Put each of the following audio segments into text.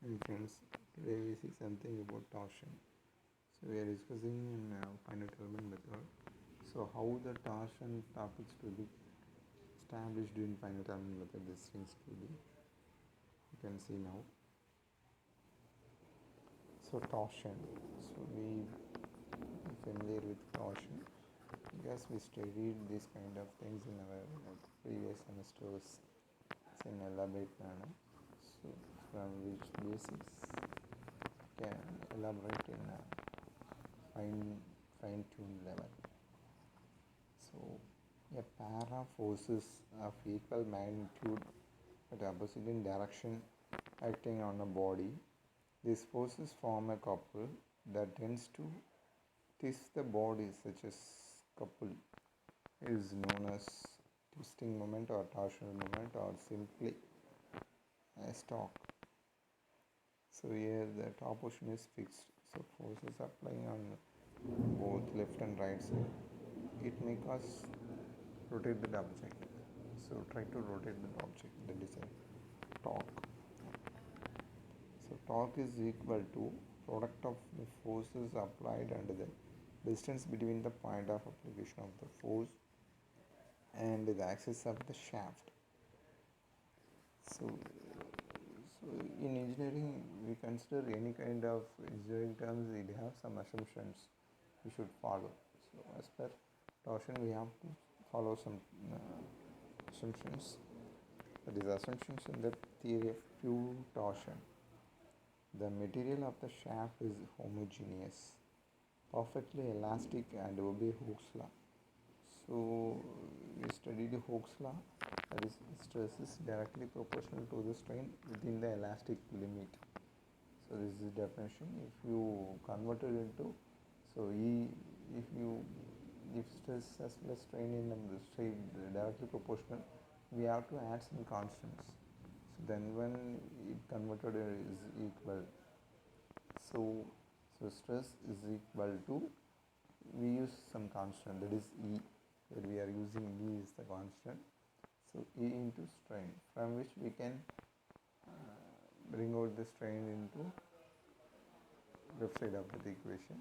Hi friends, today we see something about torsion. So we are discussing in finite element method. So how the torsion topics to be established in finite element method, these things to be you can see now. So torsion. So we are familiar with torsion because we studied these kind of things in our previous semesters in elaborate manner. So from which basis can elaborate in a fine-tuned level. So a pair of forces of equal magnitude but opposite in direction acting on a body. These forces form a couple that tends to twist the body, such as couple is known as twisting moment or torsional moment or simply a stock. So here the top portion is fixed. So forces applying on both left and right side. It may cause rotate the object. So try to rotate the object, that is a torque. So torque is equal to product of the forces applied and the distance between the point of application of the force and the axis of the shaft. So, so in engineering we consider any kind of engineering terms, it have some assumptions we should follow. So as per torsion we have to follow some assumptions. That is assumptions in the theory of pure torsion. The material of the shaft is homogeneous, perfectly elastic and obey Hooke's law. So we studied Hooke's law, that is stress is directly proportional to the strain within the elastic limit. So this is the definition. If you convert it into, so E, if you if stress as well as strain in the strain directly proportional, we have to add some constants. So then when it converted is equal, so stress is equal to, we use some constant, that is E, that we are using E is the constant. So E into strain, from which we can bring out the strain into left side of the equation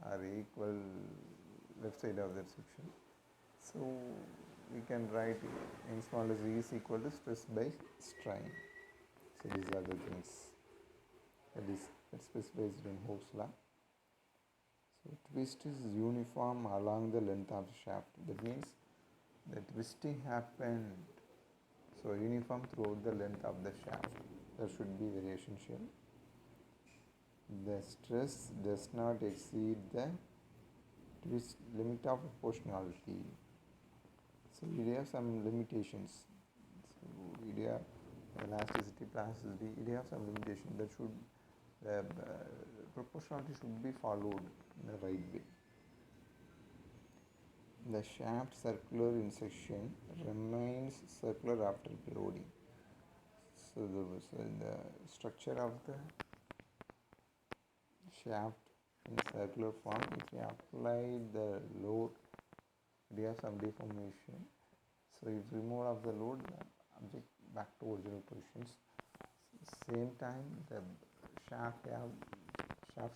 or equal left side of that section. So we can write n small as E is equal to stress by strain. So these are the things that is specified in Hooke's law. So twist is uniform along the length of the shaft. That means the twisting happened so uniform throughout the length of the shaft. That should be very essential. The stress does not exceed the twist limit of proportionality. So we have some limitations. So we have elasticity, plasticity. We have some limitation that should the proportionality should be followed in the right way. The shaft circular in section remains circular after loading. So the structure of the shaft in circular form, if we apply the load, we have some deformation. So if remove of the load, the object back to original positions. Same time the shaft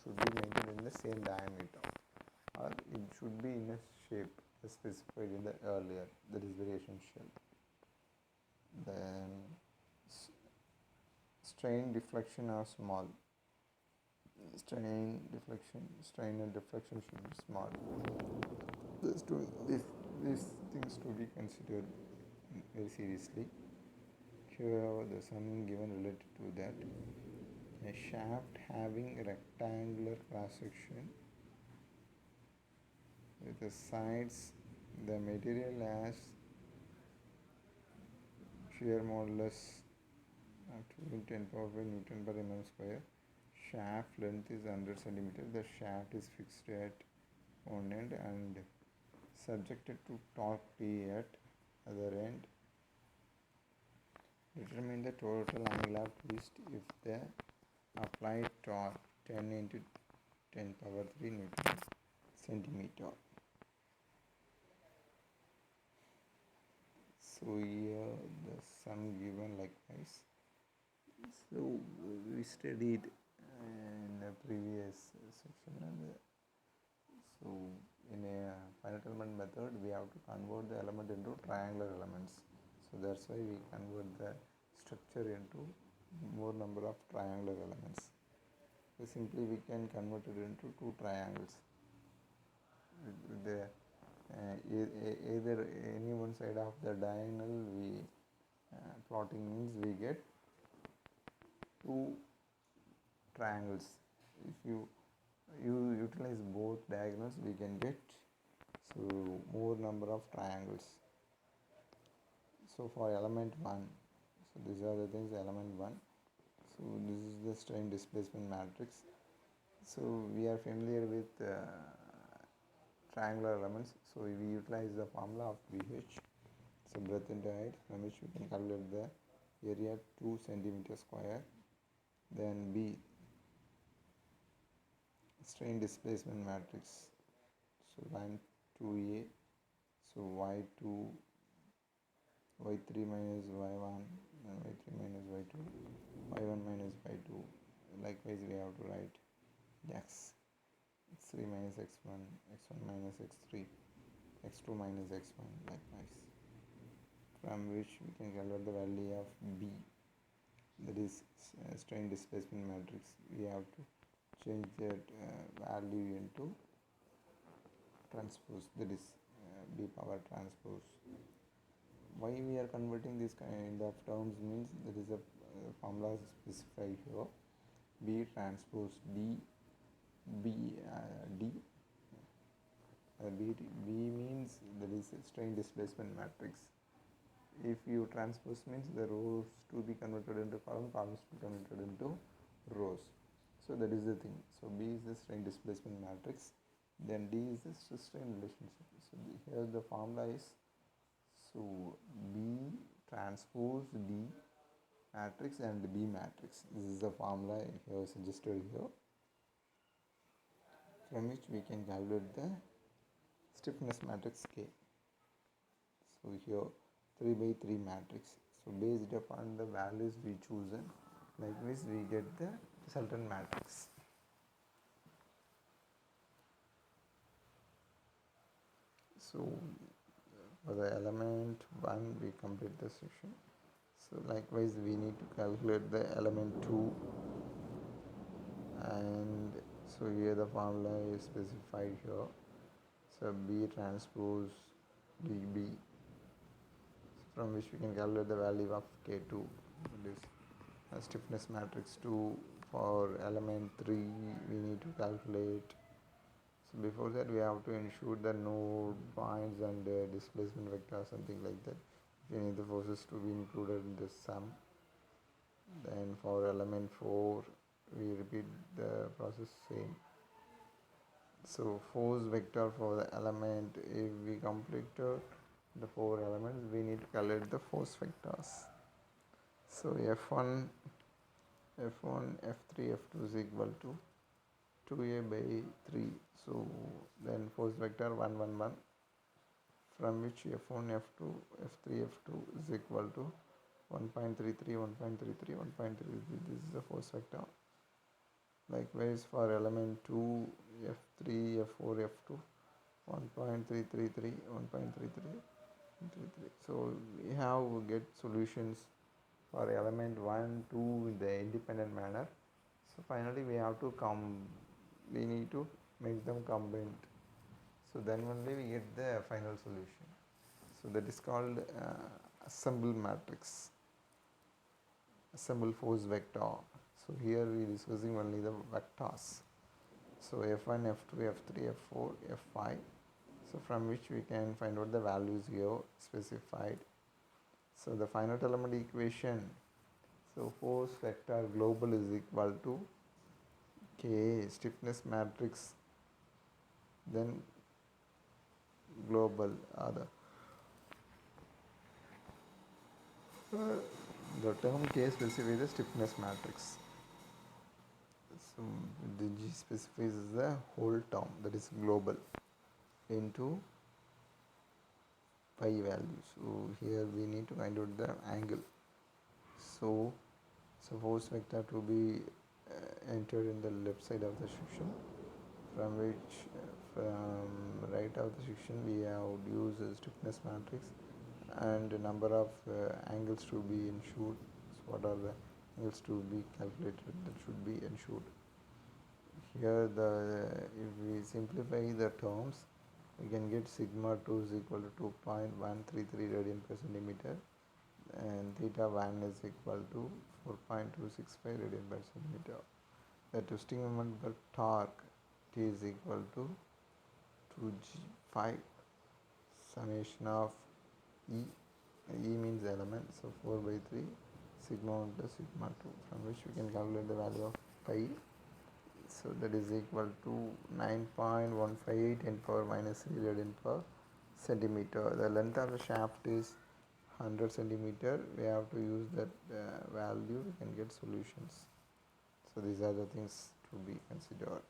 should be maintained in the same diameter, or it should be in a shape as specified in the earlier. That is very essential. Then strain deflection are small. Strain and deflection should be small. These things to be considered very seriously. Here the sum given related to that. A shaft having rectangular cross section with the sides, the material has shear modulus of 10 power 5 Newton per mm square. Shaft length is 100 cm. The shaft is fixed at one end and subjected to torque T at other end. Determine the total angle of twist if the applied torque 10 into 10 power 3 Newton centimeter. So here the sum given likewise. So we studied in the previous section, and so in a finite element method we have to convert the element into triangular elements. So that's why we convert the structure into more number of triangular elements. So simply we can convert it into two triangles. With the either any one side of the diagonal we plotting means we get two triangles. If you utilize both diagonals we can get so more number of triangles. So for element 1, so these are the things element 1. So this is the strain displacement matrix. So we are familiar with triangular elements, so we utilize the formula of BH, so breadth into height, from which we can calculate the area 2 centimeter square. Then B, strain displacement matrix, so line 2A, so y2 y3 minus y1 and y3 minus y2 y1 minus y2. Likewise we have to write x, x3 minus x1 x1 minus x3 x2 minus x1 likewise, from which we can calculate the value of B, that is strain displacement matrix. We have to change that value into transpose, that is B power transpose. Why we are converting this kind of terms means there is a formula specified here, B transpose D, B D. B means that is strain displacement matrix. If you transpose means the rows to be converted into columns to be converted into rows. So that is the thing. So B is the strain displacement matrix, then D is the strain relationship. So here the formula is, so B transpose D matrix and B matrix. This is the formula here suggested here, from which we can calculate the stiffness matrix K. So here 3 by 3 matrix. So based upon the values we chosen, likewise we get the resultant matrix. So for the element 1 we complete the section. So likewise we need to calculate the element 2, and so here the formula is specified here. So B transpose DB, from which we can calculate the value of K2, that is stiffness matrix 2. For element 3 we need to calculate. So before that we have to ensure the node points and displacement vector, something like that. We need the forces to be included in this sum. Then for element 4 we repeat the process same. So force vector for the element, if we completed the 4 elements we need to calculate the force vectors. So F1 F3 F2 is equal to 2a by 3. So then force vector 1 1 1, from which F1 F2 F3 F2 is equal to 1.33 1.33 1.33. This is the force vector. Likewise for element 2 F3 F4 F2 1.333 1.33. So we have get solutions for element 1 2 in the independent manner. So finally we have to we need to make them combined. So then only we get the final solution. So that is called assemble matrix, assemble force vector. So here we are discussing only the vectors. So F1 F2 F3 F4 F5. So from which we can find out the values here specified. So the finite element equation, so force vector global is equal to K stiffness matrix, then global the term K specifies the stiffness matrix. So the G specifies the whole term, that is global, into pi value. So here we need to find out the angle. So So force vector to be entered in the left side of the section, from which from right of the section we have used a stiffness matrix and number of angles to be ensured. So what are the angles to be calculated that should be ensured? Here if we simplify the terms, we can get sigma 2 is equal to 2.133 radian per centimeter and theta 1 is equal to 4.265 radian per centimeter. The twisting moment per torque T is equal to 2g5 summation of E. E means element, so 4 by 3 sigma 1 plus sigma 2, from which we can calculate the value of pi. So that is equal to 9.158 10 power minus 3 radian per centimeter. The length of the shaft is 100 centimeter. We have to use that value, we can get solutions. So these are the things to be considered.